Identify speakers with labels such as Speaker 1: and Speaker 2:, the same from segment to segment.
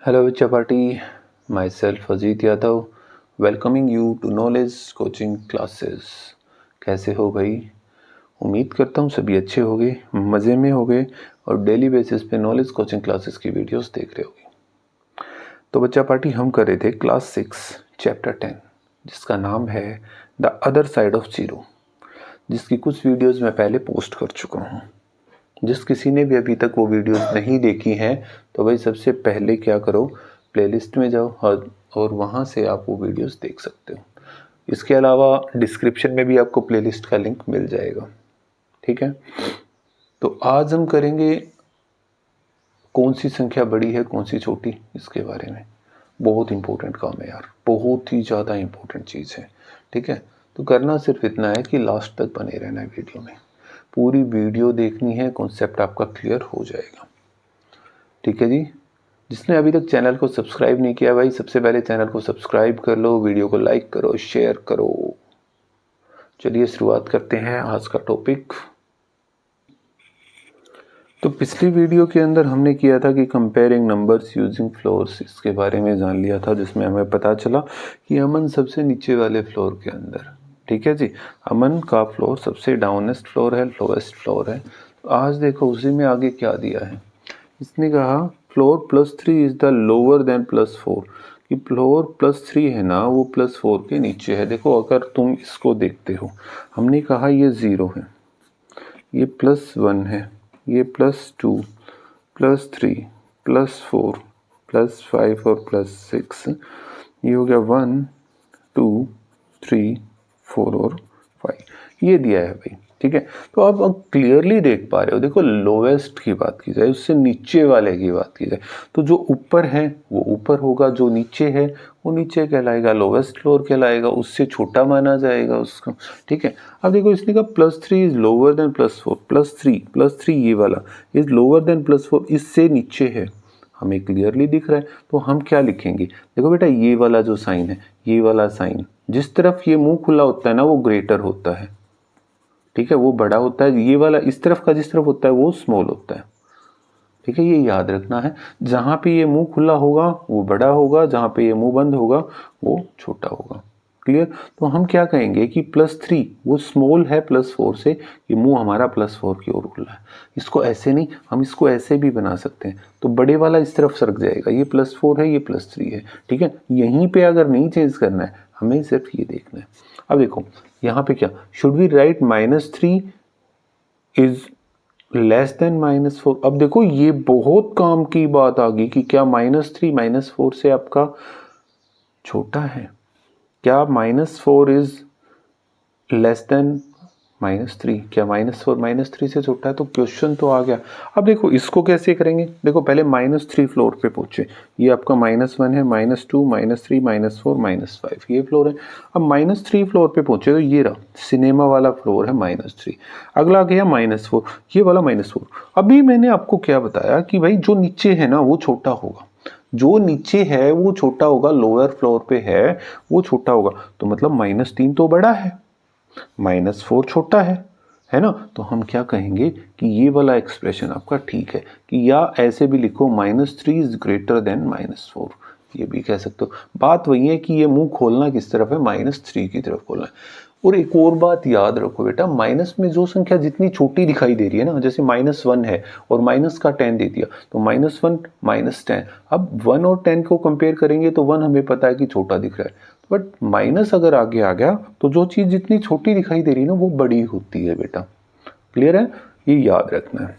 Speaker 1: Hello Chapati, myself Ajit Yadav, welcoming you to Knowledge Coaching Classes। कैसे हो भाई? उम्मीद करता हूँ सभी अच्छे होंगे, मज़े में होंगे और डेली बेसिस पे नॉलेज कोचिंग क्लासेस की वीडियोस देख रहे होंगे। तो बच्चा पार्टी हम कर रहे थे क्लास 6 चैप्टर 10 जिसका नाम है the other side of zero, जिसकी कुछ वीडियोस मैं पहले पोस्ट कर चुका हूँ। जिस किसी ने भी अभी तक वो वीडियोस नहीं देखी हैं तो भाई सबसे पहले क्या करो, प्लेलिस्ट में जाओ और वहाँ से आप वो वीडियोस देख सकते हो। इसके अलावा डिस्क्रिप्शन में भी आपको प्लेलिस्ट का लिंक मिल जाएगा, ठीक है। तो आज हम करेंगे कौन सी संख्या बड़ी है कौन सी छोटी, इसके बारे में। बहुत इंपॉर्टेंट काम है यार, बहुत ही ज़्यादा इंपॉर्टेंट चीज़ है, ठीक है। तो करना सिर्फ इतना है कि लास्ट तक बने रहना है वीडियो में, पूरी वीडियो देखनी है, कॉन्सेप्ट आपका क्लियर हो जाएगा, ठीक है जी। जिसने अभी तक चैनल को सब्सक्राइब नहीं किया भाई, सबसे पहले चैनल को सब्सक्राइब कर लो, वीडियो को लाइक करो, शेयर करो। चलिए शुरुआत करते हैं आज का टॉपिक। तो पिछली वीडियो के अंदर हमने किया था कि कंपेयरिंग नंबर्स यूजिंग फ्लोर्स, इसके बारे में जान लिया था, जिसमें हमें पता चला कि अमन सबसे नीचे वाले फ्लोर के अंदर, ठीक है जी, अमन का फ्लोर सबसे डाउनेस्ट फ्लोर है, लोवेस्ट फ्लोर है। तो आज देखो उसी में आगे क्या दिया है। इसने कहा floor +3 is the lower than +4, कि फ्लोर +3 है ना वो +4 के नीचे है। देखो अगर तुम इसको देखते हो, हमने कहा ये 0 है, ये +1 है, ये +2 +3 +4 +5 और +6, ये हो गया 1 2 3 4 और 5, ये दिया है भाई, ठीक है। तो आप अब क्लियरली देख पा रहे हो। देखो लोवेस्ट की बात की जाए, उससे नीचे वाले की बात की जाए, तो जो ऊपर है वो ऊपर होगा, जो नीचे है वो नीचे कहलाएगा, लोवेस्ट फ्लोर कहलाएगा, उससे छोटा माना जाएगा उसको, ठीक है। अब देखो इसने कहा +3 इज लोअर देन +4, +3 ये वाला इज लोअर देन +4, इससे नीचे है, हमें क्लियरली दिख रहा है। तो हम क्या लिखेंगे, देखो बेटा ये वाला जो साइन है, ये वाला साइन जिस तरफ ये मुंह खुला होता है ना वो ग्रेटर होता है, ठीक है, वो बड़ा होता है। ये वाला इस तरफ का जिस तरफ होता है वो स्मॉल होता है, ठीक है, ये याद रखना है। जहां पे ये मुंह खुला होगा वो बड़ा होगा, जहां पे ये मुंह बंद होगा वो छोटा होगा, क्लियर। तो हम क्या कहेंगे कि +3 वो स्मॉल है +4 से, ये मुंह हमारा +4 की ओर खुला है। इसको ऐसे नहीं, हम इसको ऐसे भी बना सकते हैं, तो बड़े वाला इस तरफ सरक जाएगा, ये +4 है ये +3 है, ठीक है। यहीं पे अगर नहीं चेंज करना है, हमें सिर्फ ये देखना है। अब देखो यहाँ पे क्या, should we write -3 is less than -4। अब देखो ये बहुत काम की बात आ गई कि क्या -3 -4 से आपका छोटा है, क्या -4 इज लेस देन -3, क्या -4 -3 से छोटा है। तो क्वेश्चन तो आ गया। अब देखो इसको कैसे करेंगे, देखो पहले -3 फ्लोर पे पहुंचे, ये आपका -1 है, -2 -3 -4 -5 ये फ्लोर है। अब -3 फ्लोर पे पहुंचे तो ये रहा सिनेमा वाला फ्लोर है -3, अगला गया -4, ये वाला -4। अभी मैंने आपको क्या बताया कि भाई जो नीचे है ना वो छोटा होगा, जो नीचे है वो छोटा होगा, लोअर फ्लोर पे है वो छोटा होगा, तो मतलब -3 तो बड़ा है, -4 छोटा है ना। तो हम क्या कहेंगे कि ये वाला एक्सप्रेशन आपका ठीक है, कि या ऐसे भी लिखो -3 इज ग्रेटर देन -4, ये भी कह सकते हो। बात वही है कि ये मुंह खोलना किस तरफ है, -3 की तरफ खोलना है। और एक और बात याद रखो बेटा, माइनस में जो संख्या जितनी छोटी दिखाई दे रही है ना, जैसे -1 है और माइनस का 10 दे दिया, तो -1 -10, अब 1 और 10 को कंपेयर करेंगे तो 1 हमें पता है कि छोटा दिख रहा है, बट माइनस अगर आगे आ गया तो जो चीज़ जितनी छोटी दिखाई दे रही है ना वो बड़ी होती है बेटा, क्लियर है, ये याद रखना है।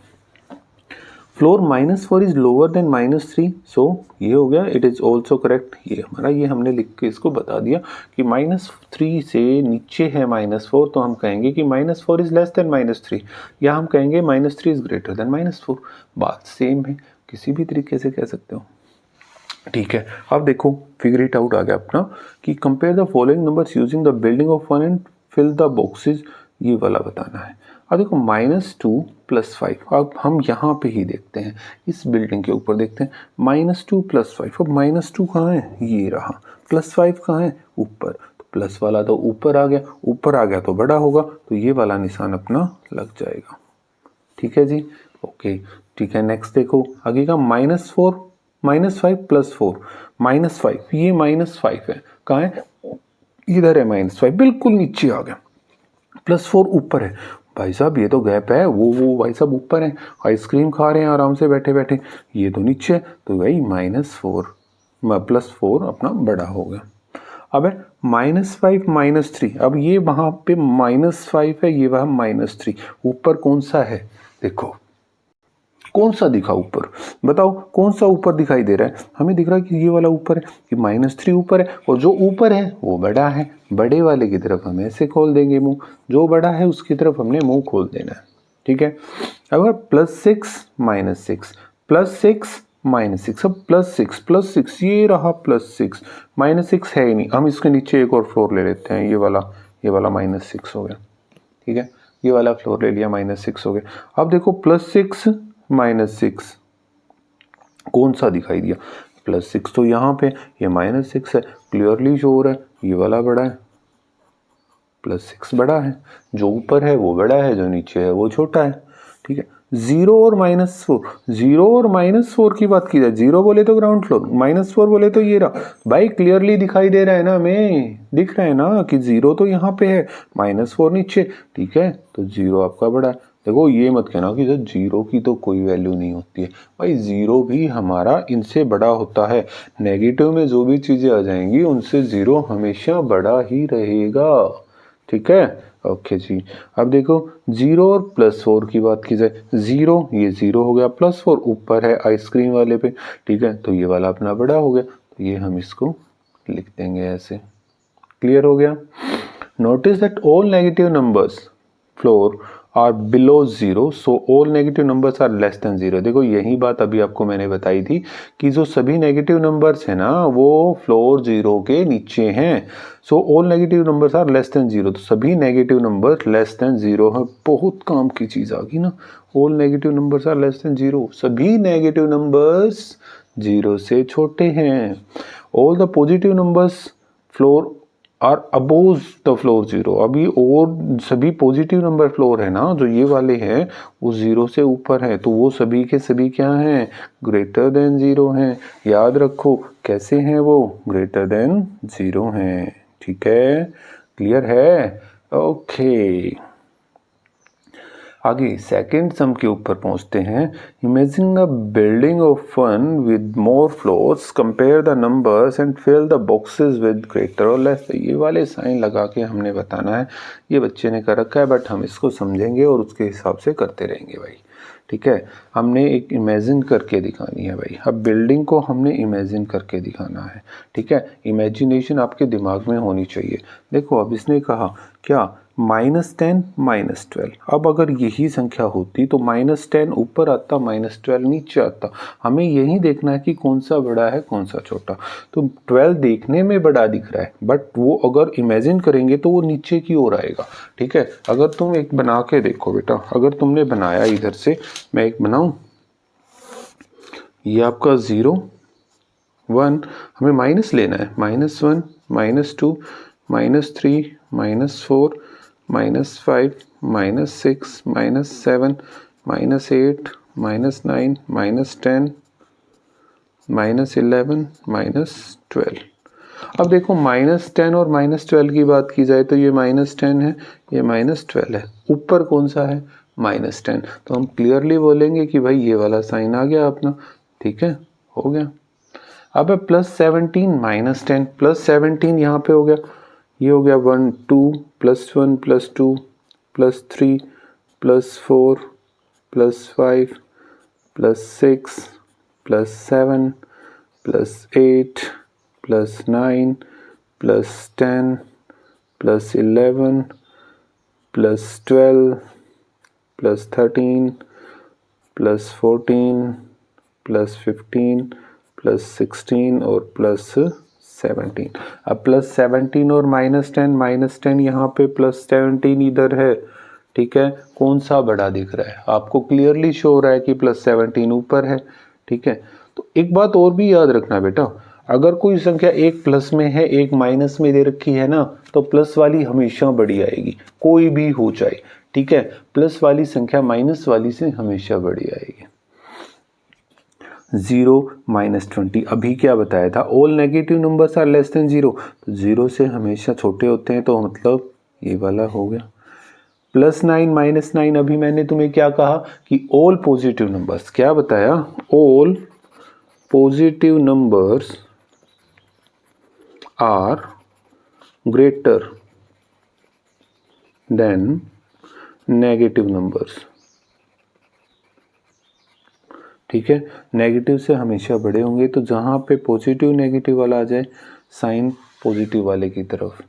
Speaker 1: फ्लोर -4 इज लोअर देन -3, सो ये हो गया, इट इज ऑल्सो करेक्ट। ये हमारा, ये हमने लिख के इसको बता दिया कि -3 से नीचे है -4, तो हम कहेंगे कि -4 इज लेस देन -3, या हम कहेंगे -3 इज ग्रेटर देन -4। बात सेम है, किसी भी तरीके से कह सकते हो, ठीक है। अब देखो फिगर इट आउट आ गया अपना कि compare the following numbers using the building of one and fill the boxes, ये वाला बताना है। अब देखो -2 +5, अब हम यहाँ पे ही देखते हैं, इस बिल्डिंग के ऊपर देखते हैं, -2 +5। अब -2 कहाँ है, ये रहा, +5 कहाँ है, ऊपर, तो प्लस वाला तो ऊपर आ गया, ऊपर आ गया तो बड़ा होगा, तो ये वाला निशान अपना लग जाएगा, ठीक है जी, ओके, ठीक है। नेक्स्ट देखो आगे का -4 -5 + 4, -5, ये -5 है, कहाँ है, इधर है -5, बिल्कुल नीचे आ गया, +4 ऊपर है, भाई साहब ये तो गैप है, वो भाई साहब ऊपर है, आइसक्रीम खा रहे हैं आराम से बैठे बैठे, ये तो नीचे है, तो भाई +4 अपना बड़ा हो गया। अब है -5 -3, अब ये वहां पे -5 है, ये वहां -3, ऊपर कौन सा है, देखो कौन सा दिखा ऊपर, बताओ कौन सा ऊपर दिखाई दे रहा है, हमें दिख रहा है कि ये वाला ऊपर है, कि -3 ऊपर है, और जो ऊपर है वो बड़ा है, बड़े वाले की तरफ हम ऐसे खोल देंगे मुंह, जो बड़ा है उसकी तरफ हमने मुंह खोल देना है, ठीक है। अब +6 -6 +6 -6, अब +6 ये रहा +6, -6 है ही नहीं, हम इसके नीचे एक और फ्लोर ले लेते हैं, ये वाला -6 हो गया, ठीक है, ये वाला फ्लोर ले लिया, -6 हो गया। अब देखो +6 -6 कौन सा दिखाई दिया, +6 तो यहाँ पे, ये -6 है, क्लियरली शो हो रहा है ये वाला बड़ा है, +6 बड़ा है, जो ऊपर है वो बड़ा है, जो नीचे है वो छोटा है, ठीक है। 0 और -4, 0 और -4 की बात की जाए, 0 बोले तो ग्राउंड फ्लोर, -4 बोले तो ये रहा, भाई क्लियरली दिखाई दे रहा है ना, हमें दिख रहा है ना कि 0 तो यहाँ पे है, -4 नीचे, ठीक है, तो 0 आपका बड़ा है। देखो ये मत कहना कि सर 0 की तो कोई वैल्यू नहीं होती है, भाई 0 भी हमारा इनसे बड़ा होता है, नेगेटिव में जो भी चीज़ें आ जाएंगी उनसे 0 हमेशा बड़ा ही रहेगा, ठीक है, ओके जी। अब देखो 0 और +4 की बात की जाए, 0 ये 0 हो गया, +4 ऊपर है आइसक्रीम वाले पे, ठीक है, तो ये वाला अपना बड़ा हो गया, तो ये हम इसको लिख देंगे ऐसे, क्लियर हो गया। Notice that all negative numbers floor are below 0, so all negative numbers are less than 0। देखो यही बात अभी आपको मैंने बताई थी कि जो सभी नेगेटिव नंबर्स है ना वो फ्लोर 0 के नीचे हैं, so all negative numbers are less than 0, तो सभी नेगेटिव नंबर लेस देन 0 है, बहुत काम की चीज़ आ गई ना, all negative numbers are less than 0, सभी नेगेटिव नंबर्स 0 से छोटे हैं, all the positive numbers floor are above the floor 0, अभी और सभी पॉजिटिव नंबर फ्लोर है ना जो ये वाले हैं वो 0 से ऊपर है, तो वो सभी के सभी क्या हैं, ग्रेटर देन 0 हैं, याद रखो कैसे हैं वो, ग्रेटर देन 0 हैं, ठीक है, क्लियर है, ओके। आगे सेकंड सम के ऊपर पहुंचते हैं। Imagine a building of fun with more floors, compare the numbers and fill the boxes with greater और लेस। ये वाले साइन लगा के हमने बताना है, ये बच्चे ने कर रखा है बट हम इसको समझेंगे और उसके हिसाब से करते रहेंगे भाई, ठीक है। हमने एक इमेजिन करके दिखानी है भाई, अब बिल्डिंग को हमने इमेजिन करके दिखाना है, ठीक है, इमेजिनेशन आपके दिमाग में होनी चाहिए। देखो अब इसने कहा क्या -10 -12, अब अगर यही संख्या होती तो -10 ऊपर आता, -12 नीचे आता, हमें यही देखना है कि कौन सा बड़ा है कौन सा छोटा, तो 12 देखने में बड़ा दिख रहा है बट वो अगर इमेजिन करेंगे तो वो नीचे की ओर आएगा, ठीक है। अगर तुम एक बना के देखो बेटा, अगर तुमने बनाया इधर से, मैं एक बनाऊं, ये आपका 0 1, हमें माइनस लेना है, -1 -2 -3 -4 -5 -6 -7 -8 -9 -10 -11 -12। अब देखो -10 और -12 की बात की जाए तो ये -10 है, ये -12 है, ऊपर कौन सा है, -10, तो हम क्लियरली बोलेंगे कि भाई ये वाला साइन आ गया अपना, ठीक है, हो गया। अब है +17 -10, +17 यहाँ पे हो गया, ये हो गया 1 2 +1 +2 +3 +4 +5 +6 +7 +8 +9 +10 +11 +12 +13 +14 +15 +16 और +17। अब +17 और -10 यहाँ पे +17 इधर है, ठीक है, कौन सा बड़ा दिख रहा है, आपको क्लियरली शो हो रहा है कि +17 ऊपर है, ठीक है। तो एक बात और भी याद रखना बेटा, अगर कोई संख्या एक प्लस में है एक माइनस में दे रखी है ना तो प्लस वाली हमेशा बड़ी आएगी, कोई भी हो जाए, ठीक है, प्लस वाली संख्या माइनस वाली से हमेशा बड़ी आएगी। 0 -20। अभी क्या बताया था, all negative numbers are less than 0, तो 0 से हमेशा छोटे होते हैं, तो मतलब ये वाला हो गया। +9 -9, अभी मैंने तुम्हें क्या कहा कि ऑल पॉजिटिव नंबर्स, क्या बताया, all positive numbers are greater than negative numbers. ठीक है, नेगेटिव से हमेशा बड़े होंगे, तो जहाँ पे पॉजिटिव नेगेटिव वाला आ जाए साइन पॉजिटिव वाले की तरफ।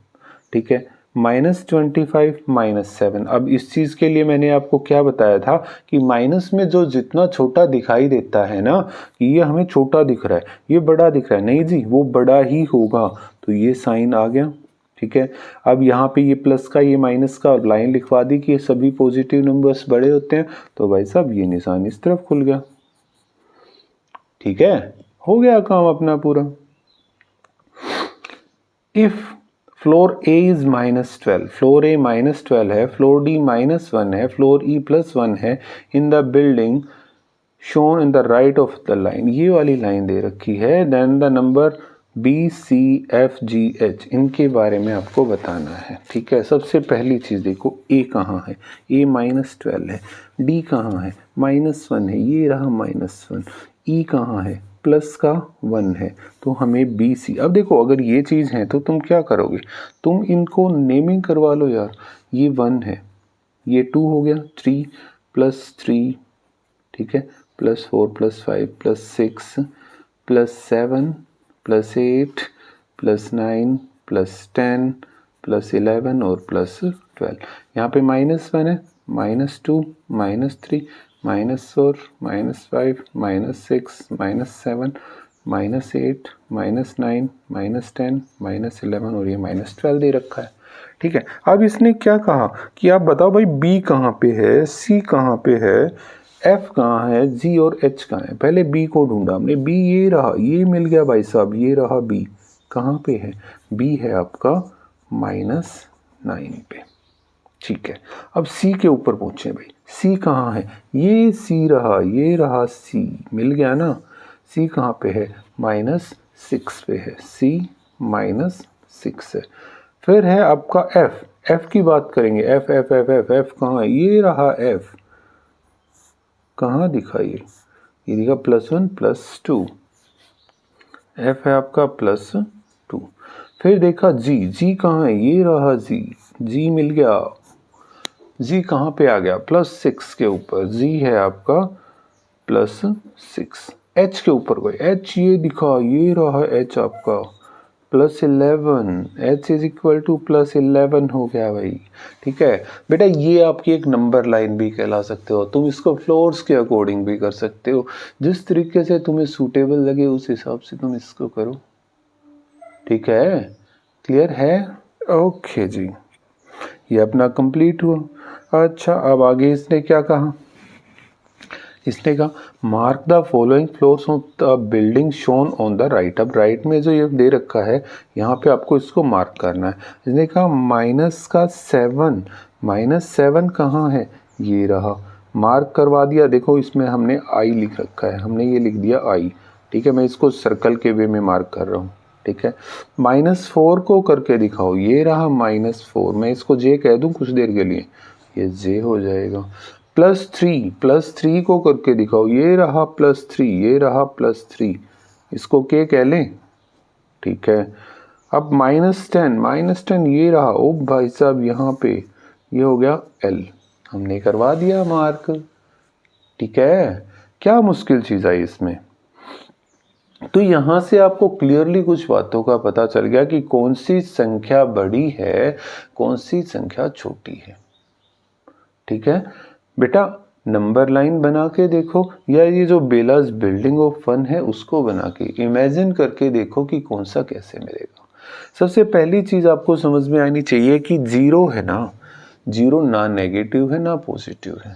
Speaker 1: ठीक है, -25 -7। अब इस चीज़ के लिए मैंने आपको क्या बताया था कि माइनस में जो जितना छोटा दिखाई देता है ना, कि ये हमें छोटा दिख रहा है, ये बड़ा दिख रहा है, नहीं जी वो बड़ा ही होगा, तो ये साइन आ गया। ठीक है, अब यहाँ पे ये प्लस का ये माइनस का लाइन लिखवा दी कि ये सभी पॉजिटिव नंबर्स बड़े होते हैं, तो भाई साहब ये निशान इस तरफ खुल गया। ठीक है, हो गया काम अपना पूरा। If floor a is -12, floor a -12 है, फ्लोर डी -1 है, फ्लोर ई +1 है, in the building shown in the right of the line, ये वाली लाइन दे रखी है, देन द नंबर BCFGH, इनके बारे में आपको बताना है। ठीक है, सबसे पहली चीज़ देखो, ए कहाँ है, ए -12 है, डी कहाँ है, -1 है, ये रहा -1, ई कहाँ है, प्लस का 1 है, तो हमें BC। अब देखो अगर ये चीज़ है तो तुम क्या करोगे, तुम इनको नेमिंग करवा लो यार, ये 1 है, ये 2 हो गया, 3 + 3, ठीक है, +4 +5 +6 +7 +8 +9 +10 +11 और +12। यहाँ पे -1 है, -2 -3 -4 -5 -6 -7 -8 -9 -10 -11 और ये -12 दे रखा है। ठीक है, अब इसने क्या कहा कि आप बताओ भाई B कहाँ पे है, C कहाँ पे है, F कहाँ है, G और H कहाँ है। पहले B को ढूंढा हमने, B ये रहा, ये मिल गया भाई साहब, ये रहा B। कहाँ पे है, B है आपका -9 पे। ठीक है, अब C के ऊपर पहुंचे भाई, C कहाँ है, ये C रहा, ये रहा C, मिल गया ना। C कहाँ पे है, -6 पे है, C -6 है। फिर है आपका F, F की बात करेंगे, F F F F F कहाँ है, ये रहा F, कहाँ दिखा ये दिखा +1 +2, F है आपका +2। फिर देखा G, G कहाँ है, ये रहा G, G मिल गया, G कहाँ पे आ गया, +6 के ऊपर, G है आपका +6। H के ऊपर कोई, H ये दिखा, ये रहा H आपका +11, H इज इक्वल टू +11 हो गया भाई। ठीक है बेटा, ये आपकी एक नंबर लाइन भी कहला सकते हो, तुम इसको फ्लोर्स के अकॉर्डिंग भी कर सकते हो, जिस तरीके से तुम्हें सूटेबल लगे उस हिसाब से तुम इसको करो। ठीक है, क्लियर है, ओके जी, ये अपना कंप्लीट हुआ। अच्छा, अब आगे इसने क्या कहा, इसने कहा mark the following floors of the building shown on the right. अब राइट में जो ये दे रखा है यहाँ पे आपको इसको मार्क करना है। इसने कहा -7, -7 कहाँ है, ये रहा, मार्क करवा दिया। देखो इसमें हमने I लिख रखा है, हमने ये लिख दिया I। ठीक है, मैं इसको सर्कल के वे में मार्क कर रहा हूँ। ठीक है, -4 को करके दिखाओ, ये रहा -4, मैं इसको J कह दूँ कुछ देर के लिए, ये J हो जाएगा। +3 को करके दिखाओ, ये रहा +3, ये रहा +3, इसको K कह लें। ठीक है, अब -10 ये रहा, ओ भाई साहब यहाँ पे ये हो गया L, हमने करवा दिया मार्क। ठीक है, क्या मुश्किल चीज़ आई इसमें। तो यहाँ से आपको क्लियरली कुछ बातों का पता चल गया कि कौन सी संख्या बड़ी है, कौन सी संख्या छोटी है। ठीक है बेटा, नंबर लाइन बना के देखो, या ये जो बेलाज बिल्डिंग ऑफ फन है उसको बना के इमेजिन करके देखो कि कौन सा कैसे मिलेगा। सबसे पहली चीज़ आपको समझ में आनी चाहिए कि 0 है ना, 0 ना नेगेटिव है ना पॉजिटिव है,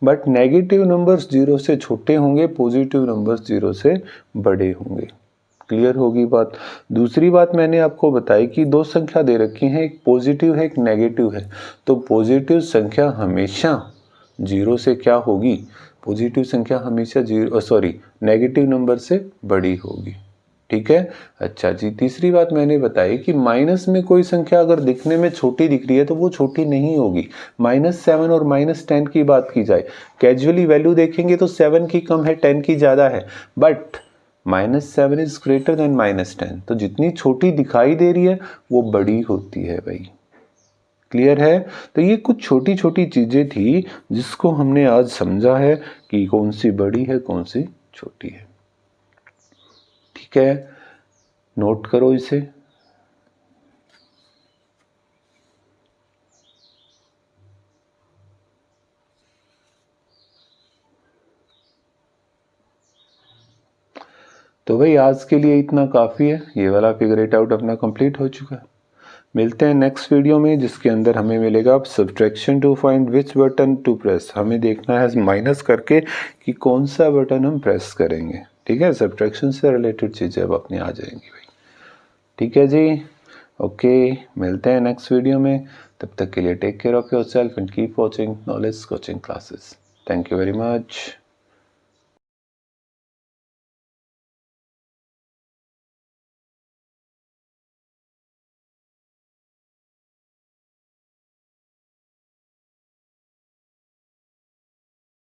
Speaker 1: बट नेगेटिव नंबर्स 0 से छोटे होंगे, पॉजिटिव नंबर्स 0 से बड़े होंगे। क्लियर होगी बात। दूसरी बात मैंने आपको बताई कि दो संख्या दे रखी हैं, एक पॉजिटिव है एक नेगेटिव है, तो पॉजिटिव संख्या हमेशा 0 से क्या होगी, पॉजिटिव संख्या हमेशा नेगेटिव नंबर से बड़ी होगी। ठीक है। अच्छा जी, तीसरी बात मैंने बताई कि माइनस में कोई संख्या अगर दिखने में छोटी दिख रही है तो वो छोटी नहीं होगी। -7 और -10 की बात की जाए, कैजुअली वैल्यू देखेंगे तो 7 की कम है, 10 की ज़्यादा है, बट -7 इज ग्रेटर देन -10, तो जितनी छोटी दिखाई दे रही है वो बड़ी होती है भाई। क्लियर है। तो ये कुछ छोटी छोटी चीज़ें थी जिसको हमने आज समझा है कि कौन सी बड़ी है कौन सी छोटी है। ठीक है, नोट करो इसे। तो भाई आज के लिए इतना काफ़ी है, ये वाला फिगर इट आउट अपना कंप्लीट हो चुका है। मिलते हैं नेक्स्ट वीडियो में जिसके अंदर हमें मिलेगा subtraction to find which button to press. हमें देखना है माइनस करके कि कौन सा बटन हम प्रेस करेंगे। ठीक है, सब्ट्रैक्शन से रिलेटेड चीज़ें अब अपनी आ जाएंगी भाई। ठीक है जी, ओके, मिलते हैं नेक्स्ट वीडियो में। तब तक के लिए take care of yourself and keep watching Knowledge Coaching Classes. Thank you very much.